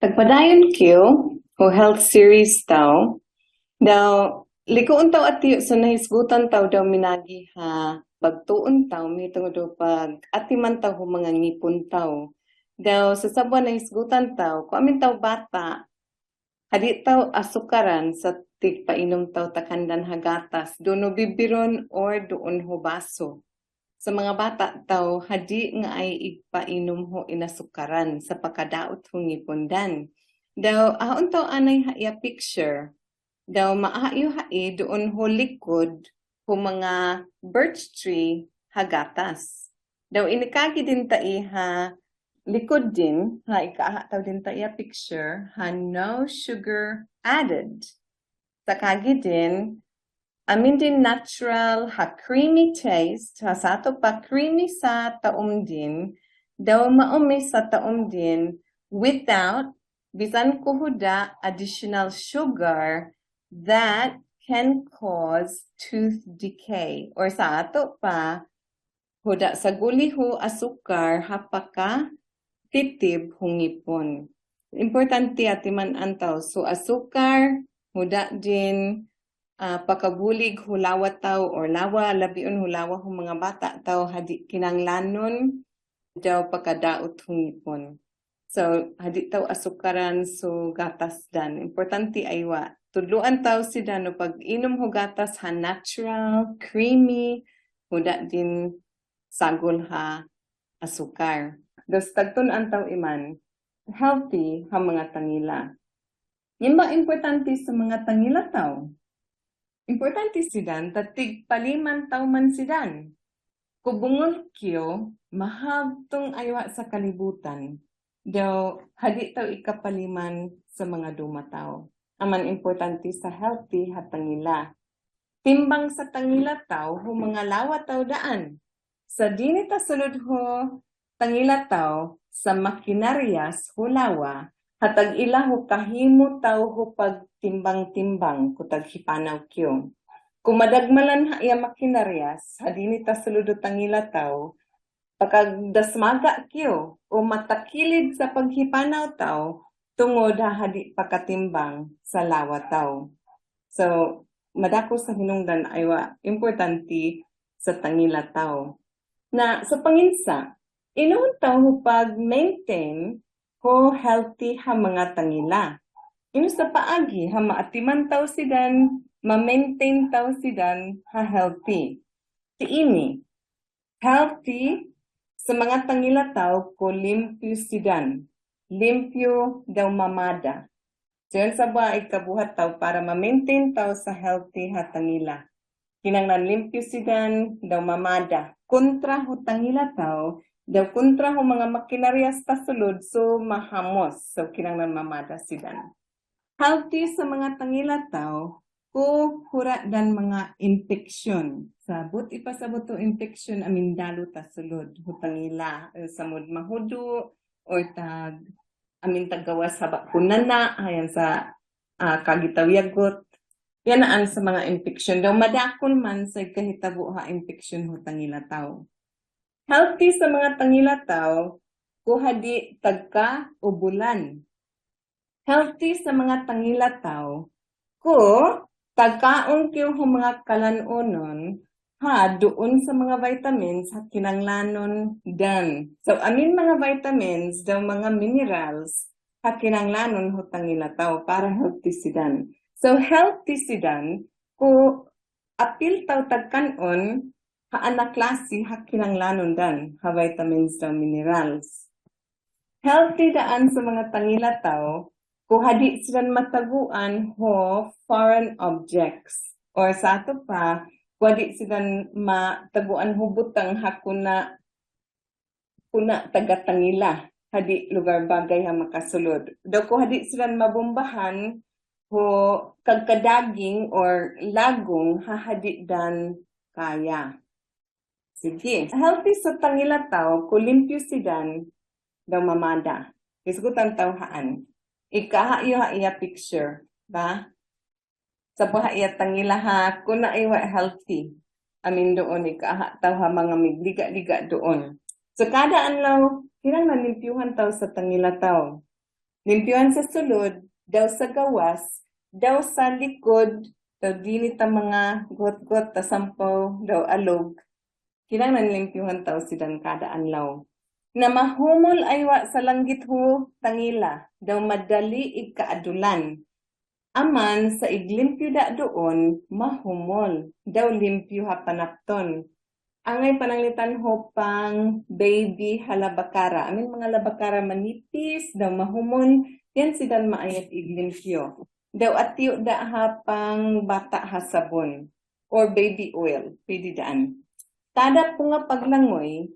Tagpadayon kiyo, o health series daw, likuon taw atiyo sa nahisgutan taw daw minagi ha, pagtuon taw, may tungod daw pag atiman taw ho mga ngipon taw. Daw sa sabuan nahisgutan taw, kung amin taw bata, hadi taw asukaran sa tigpainom taw takandan hagatas, doon no bibiron or doon ho baso. Sa mga bata taw, hadi nga ay igpainom ho inasukaran sa pagkadaot ho ngipundan. Daw, ahon taw anay haya picture. Daw, maayo hai doon ho likod ho mga birch tree hagatas. Daw, inikagi din ta iha likod din, ha ikaaha taw din ta iya picture, ha no sugar added. Sa kagi din, amin din natural, ha creamy taste, ha sa ato pa creamy sa taom din, daw maumi sa taom din without bisan kuhuda additional sugar that can cause tooth decay. Or sa ato pa, huda sa guliho asukar hapaka titib hungipon. Importante atiman antaw. So asukar, huda din pakabulig hulawa taw or lawa labion hulawa hung mga bata taw hadi kinanglanon daw pagkadaot hungipon. So hadi taw asukaran so gatas dan. Importante aywa. Tudluan taw si no pag inom ho gatas ha natural, creamy, huda din sagol ha asukar. Dos tagtun antaw iman healthy ha mga tangila. Yan ba importante sa mga tangila taw? Importante sidan, tatig paliman taw man sidan. Kubungol kyo, mahagtong aywa sa kalibutan. Daw, hadi taw ikapaliman sa mga dumataw. Aman importante sa healthy hatangila. Timbang sa tangila taw, hu mga lawa taw daan. Sa dinita sulod ho, tangila taw, sa makinaryas hulawa, hatag ila ho kahimo taw ho pagtimbang-timbang kutag hipanaw kyo. Kung madagmalan ha iya makinaryas, hadini ta sulod tangila taw, pagkagdasmaga kyo o matakilid sa paghipanaw taw, tungod ha hadi pakatimbang sa lawa taw. So, madako sa hinungdan aywa importante sa tangila taw. Na sa panginsa, inuon taw pag-maintain ko healthy ha mga tangila. Ino sa paagi ha maatiman taw sidan, ma-maintain taw sidan ha healthy. Tiini, healthy sa mga tangila taw ko limpyo sidan. Limpyo daw mamada. So yun sa ba ay kabuhat taw para ma-maintain taw sa healthy ha tangila. Kinanglan limpyo sidan daw mamada. Kontra ho tangila taw, daw kontra ho mga makinaryas ta sulod so mahamos. So kinanglan mamada sidan. Healthy sa mga tangila taw, ko hura dan mga infeksyon. Sabot ipasabot to infeksyon amin dalo ta sulod ho tangila samud mahudo or tag amin tagawas sa bakunan na ayan sa kagitawiagot. Yan ang sa mga infeksyon. Daw madakon man sa kahitabo ha infeksyon ho tangila taw. Healthy sa mga tangila taw, kuhadi tagka o bulan. Healthy sa mga tangila taw, ko tagkaon kyo ho mga kalanonon, ha doon sa mga vitamins ha kinanglanon dan. So amin mga vitamins daw mga minerals ha kinanglanon ho tangila taw para healthy sidan. So healthy sidan ko apil taw tagkanon ha anak klase ha kinanglanon dan ha vitamins daw minerals. Healthy daan sa mga tangila taw kung hadi sila mataguan ho foreign objects or sa ato pa kung hadi sila mataguan ho butang ha kuna tagatangila hadi lugar bagay ha makasulod. Daw kung hadi sila mabombahan ho kagkadaging or lagong hahadi dan kaya. Sige. Healthy sa tangila taw, kulimpyo sidan daw mamada. Isgutan taw haan. Ikaha iyo ha iya picture. Ba? Sa buha iya tangila ha, kuna iwa healthy. Amin doon, ikaha taw ha mga migliga-liga doon. So kada anlaw, kinang nalimpyuhan taw sa tangila taw. Limpyuhan sa sulod, daw sa gawas, daw sa likod, daw dinit ang mga got-got, tasampaw, daw alog. Kinahanglan limpyuhan taw sidan kada adlaw. Na mahumol aywa sa langgit ho, tangila, daw madali igkaadulan. Aman sa iglimpyo da doon, mahumol, daw limpyo ha panapton. Angay pananglitan ho pang baby halabakara. Amin mga labakara manipis, daw mahumol, yan sidan maayat iglimpyo. Daw atiyo da ha pang bata ha sabon or baby oil, pwede daan. Tada po nga paglangoy,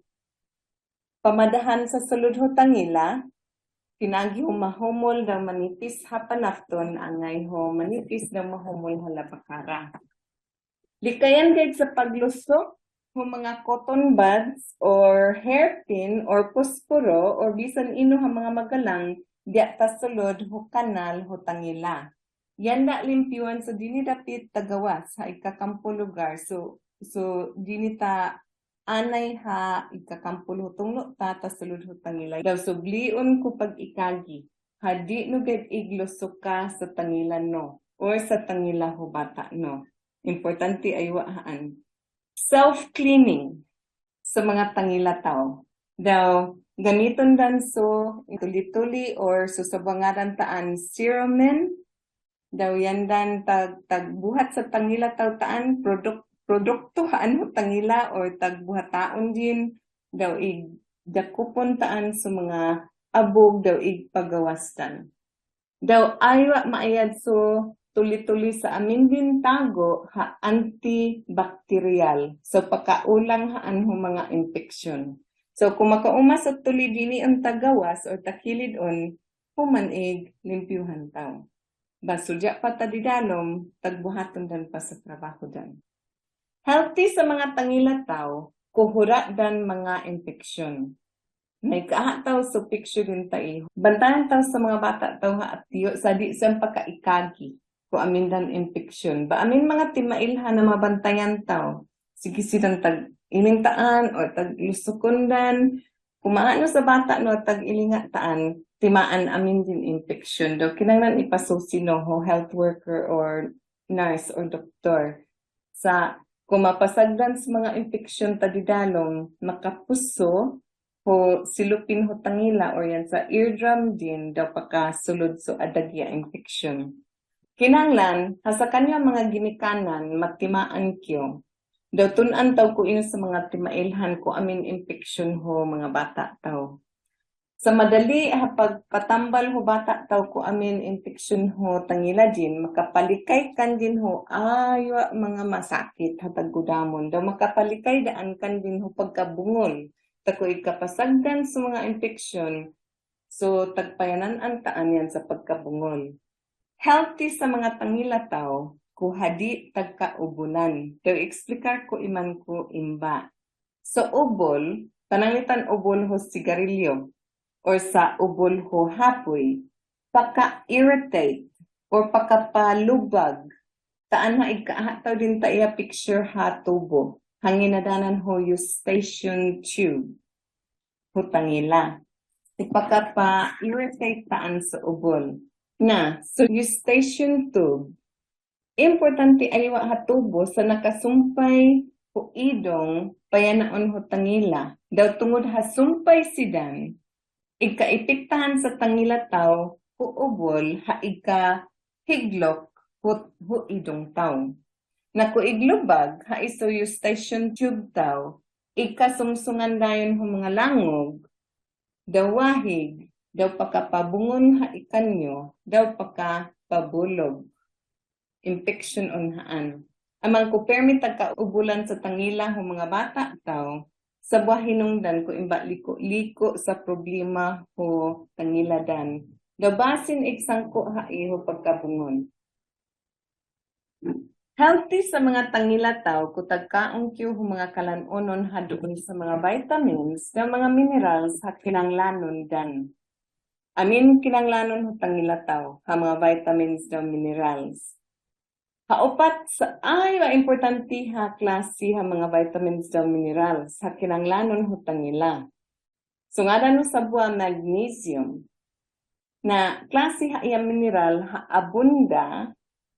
pamadahan sa sulod ho tangila, pinagi ho mahumol daw manipis ha panafton, angay ho manipis daw mahumol halabakara. Likayan kahit sa paglusok, ho mga cotton buds or hairpin or puspuro or bisan ino ha mga magalang, diya ta sulod ho kanal ho tangila. Yan da limpyuan so dini dapit tagawas ha ikakampo lugar. So dinita anay ha ikakampulo tunglo tata sulod ho tangila. Daw subliun ko pag ikagi. Hadi no get iglusok ka sa tangila no or sa tangila ho bata no. Importante ay waan. Self-cleaning sa mga tangila tao. Daw gamiton dan so tuli-tuli or susabangaran taan serumen. Daw yan dan tagbuhat sa tangila tao taan produkto haan tangila or tagbuhataon din daw igdakupon taan sa mga abog daw igpagawastan. Daw aywa maayad so tuli-tuli sa amin din tago ha antibacterial. So pakaulang haan ho mga infeksyon. So kung makauma sa tuli dini ang tagawas or takilid on humanig limpyuhan tao. Basulya pa tadidalom tagbuhaton dan pa sa trabaho dan. Healthy sa mga tangila tao, kuhura dan mga infeksyon. May kaataw sa picture din tayo. Bantayan tayo sa mga bata tayo ha at tiyo sa di siyang pagkaikagi kung amin dan infeksyon. Ba amin mga timailhan na mabantayan tayo. Sige silang tag-ilintaan o tag-ilusukundan. Kumaano sa bata no tag-ilingataan, timaan amin din infeksyon. Daw kinanglan ipasusi no ho health worker or nurse or doktor sa kung mapasagdan sa mga infeksyon tadidalong makapuso ho silupin ho tangila or yan sa eardrum din daw pakasulod so adagya infeksyon. Kinanglan ha sa kanya mga ginikanan matimaan kyo. Daw tunan taw ko ino sa mga timailhan ko amin infeksyon ho mga bata taw. Sa madali ha pagpatambal ho bata taw ko amin infeksyon ho tangila din makapalikay kan din ho aywa mga masakit hatag gudamon daw makapalikay daan kan din ho pagkabungol tako ikapasagdan sa mga infeksyon so tagpayanan ang taan yan sa pagkabungol. Healthy sa mga tangila taw kuhadi tagkaubulan. Daw explicar ko iman ko imba. Sa ubol, pananglitan ubol ho sigarilyo or sa ubol ho hapoy, paka-irritate or pakapalubag. Taan ha ikahataw din tayo picture ha tubo. Hanginadanan ho eustachian tube. Hutangila. Ipakapa-irritate taan sa ubol. Na, so eustachian tube. Importante aywa hatubo sa nakasumpay o idong payanaon ho tangila. Daw tungod hasumpay sidan, ikaipiktahan sa tangila tao o ubol ha ika higlok ho idong tao. Naku iglubag ha iso eustachian tube tao, ikasumsungan dayon ho mga langog, daw wahig, daw pakapabungon ha ikanyo, daw pakapabulog. Infection on haan. Amang ko permit tagkaubulan sa tangila ho mga bata taw sa buah hinungdan ko imba liko sa problema ho tangila dan. Gabasin iksangko ha iho pagkabungon. Healthy sa mga tangila taw ko tagkaong kyo ho mga kalanon ha doon sa mga vitamins na mga minerals ha kinanglanon dan. Amin kinanglanon ho tangila taw ha mga vitamins na minerals. Haupat sa importante ha klase ha mga vitamins daw minerals ha kinanglanon ho tangila. So nga no sa buwa magnesium. na klase ha iya mineral ha abunda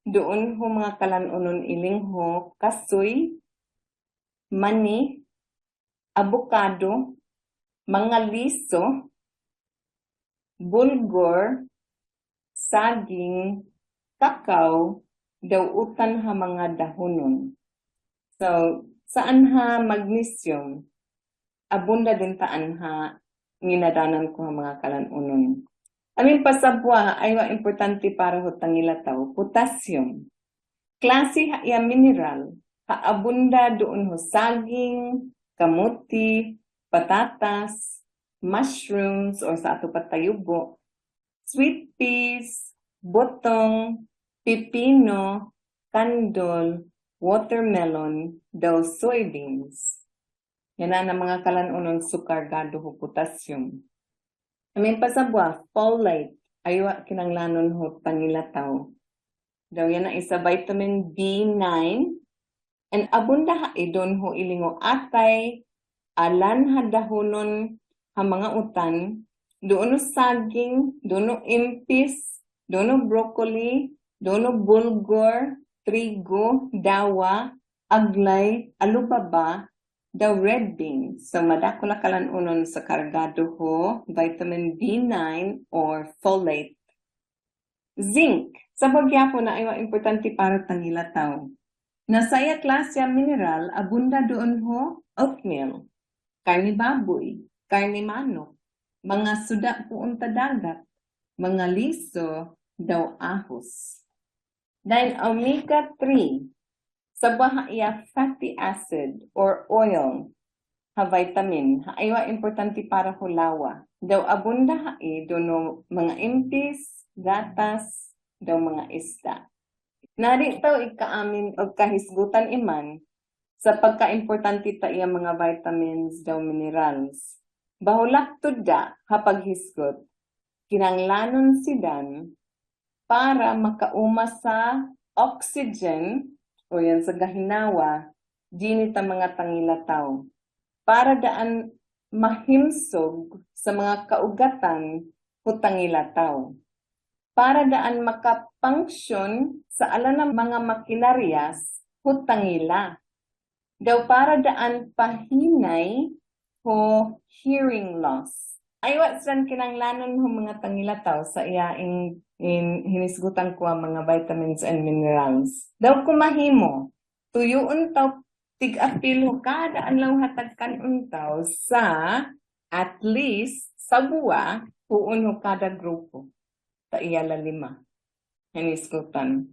doon ho mga kalanunon iling ho kasoy, mani, avocado, mga liso, bulgur, saging, kakao, daw utan ha mga dahonon. So, saan ha magnesium? Abunda din taan ha nginadanan ko ha mga kalanunon. Amin pasabwa ay wa importante para ho tangilataw, potassium. Klase ha iya mineral, ha abunda doon ho saging, kamuti, patatas, mushrooms or sa ato patayubo, sweet peas, botong, pipino, kandol, watermelon, daw soybeans. Yan na mga kalanunon sukargado ho potassium. Amin pasabwa, folate, aywa kinanglanon ho tangilataw. Daw yan na isa vitamin B9 and abunda ha idon ho ilingo atay, alan ha dahonon ha mga utan, doon saging, doon impis, doon broccoli, doon bulgur, trigo, dawa, aglay, alubaba, daw red beans. So madako na kalanunon sa kargado ho vitamin B9 or folate. Zinc, sa bagyapo na ay importante para tangilataw. Nasaya klase mineral, abunda doon ho oatmeal, karni baboy, karni manok, mga suda puunta dagat, mga liso, daw ahos. Dahil omega-3, sa baha iya fatty acid or oil, ha vitamin, ha aywa importante para hulawa. Daw abunda ha doon mga impis, gatas, daw mga isda. Narito ikaamin o kahisgutan iman sa pagka-importante ta iya mga vitamins daw minerals. Bahulak tudda hapag hisgot, kinanglanon sidan para makauma sa oxygen o yan sa gahinawa, dinita mga tangilataw. Para daan mahimsog sa mga kaugatan hutangilataw. Para daan makapunksyon sa alan ng mga makinaryas hutangila. Daw para daan pahinay ho hearing loss. Aywa saan kinanglanon ho mga tangilataw sa iya in hinisgutan ko ang mga vitamins and minerals. Daw kumahimo, tuyuon taw tig-apil ho kada anlaw hatagkan untaw sa at least sa buwa huon ho kada grupo. Ta iyala 5. Hinisgutan.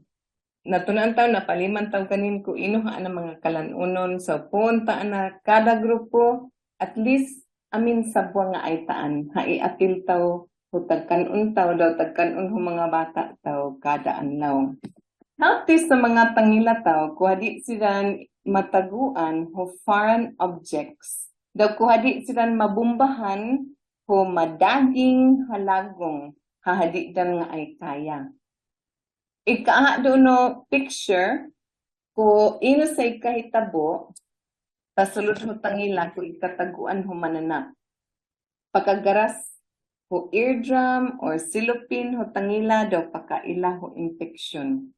Natunan taw na paliman taw kanin ko inuha ang mga kalanunon sa punta na kada grupo at least amin sa buwa nga ay taan. Haiapil taw hutagkan untaw daw tagkan ho mga bata taw kada anlaw. Healthy sa mga tangilataw, kuhadi silang mataguan ho foreign objects. Daw kuhadi silang mabumbahan ho madaging halagong hahadi dan nga ay kaya. Ika doon no picture ko ino sa ikahitabo pasulod ho tangila ko ikataguan ho mananap. Pagkagaras ho eardrum or silupin ho tangila daw pakaila ho infection.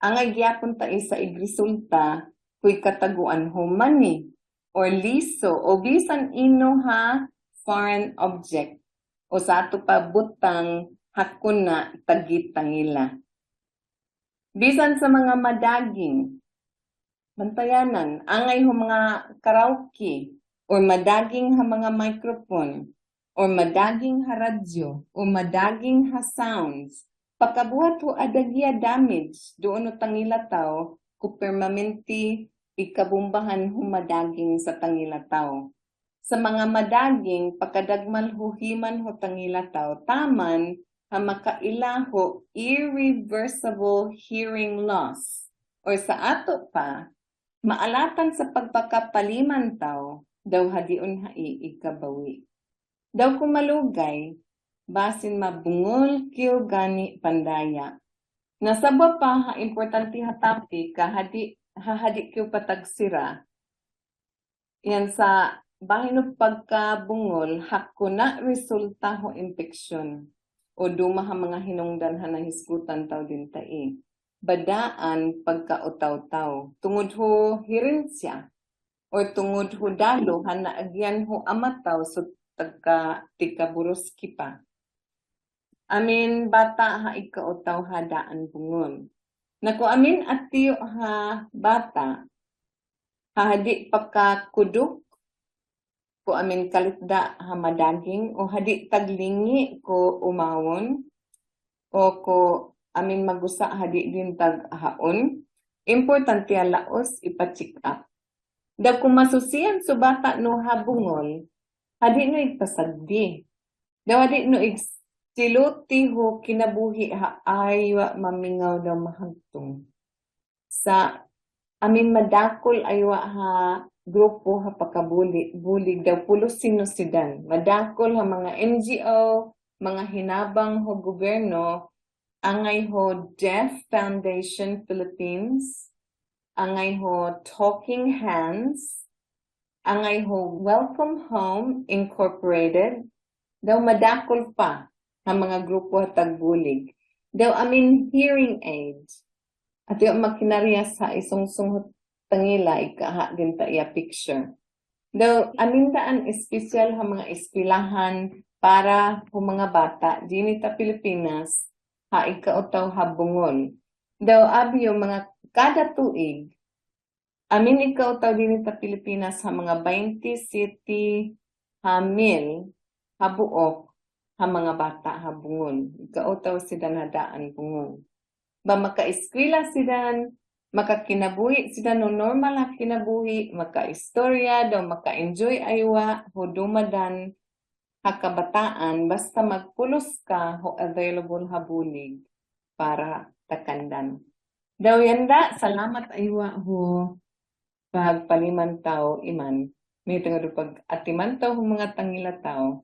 Ang agyapon ta isa igresulta kuy kataguan ho mani or liso o bisan ino ha foreign object o sa ato pa butang hakuna tagitangila. Bisan sa mga madaging bantayanan, angay ho mga karaoke or madaging ha mga microphone or madaging ha radyo o madaging ha sounds. Pagkabuhat ho adagya damage doon no tangilataw ko permanente ikabumbahan ho madaging sa tangilataw. Sa mga madaging pagkadagmal huhiman ho tangilataw taman ha makaila ho irreversible hearing loss or sa ato pa maalatan sa pagpakapaliman taw daw hadiun hai ikabawi. Daw kumalugay basin mabungol kiyo gani pandaya. Nasabwa pa ha importante ha topic hahadi kiyo patagsira. Yan sa bahin pagkabungol hakuna resulta ho infeksyon. o dumaha mga hinungdan na hisgutan taw din tai. Badaan pagkautaw-taw. Tungod ho hirensya o tungod ho dalo hana agyan ho amataw so tika buruski pa. Amin bata ha ikautaw ha daan bungon. Naku amin at tiyo ha bata hadi pagkakudok ko amin kalitda ha madaging o hadi taglingi ko umawon o ko amin magusa hadi din tag haon. Importante ang laos ipa-check up. Da kung masusiyan so bata no habungol, hadi no igpasagdi. Da hadi no igsiluti ho kinabuhi ha aywa mamingaw daw mahagtong. Sa amin madakol aywa ha grupo ha pagkabulig daw pulos sinusidan. Madakol ha mga NGO, mga hinabang ho gobyerno, angay ho Deaf Foundation Philippines, angay ho Talking Hands, angay ho Welcome Home Incorporated, daw madakol pa ha mga grupo ha tagbulig. Daw amin hearing aids. At yung makinarya sa isungsung tangila ikaha din ta iya picture. Daw amindaan espesyal ha mga eskwelahan para ho mga bata dinita Pilipinas ha ikautaw ha bungol. Daw abyo mga kada tuig amin ikautaw dinita Pilipinas ha mga 20 city ha mil ha buok ha mga bata ha bungol. Ikautaw sila na daan bungol. Ba maka-eskwela sila, makakinabuhi sila no normal ha kinabuhi, maka-istorya, daw maka-enjoy aywa, ho dumadan ha kabataan, basta magpulos ka ho available ha bulig para takandan. Daw yanda, salamat aywa ho pagpaliman tao iman. May tungod pag atiman tao ho mga tangila tao,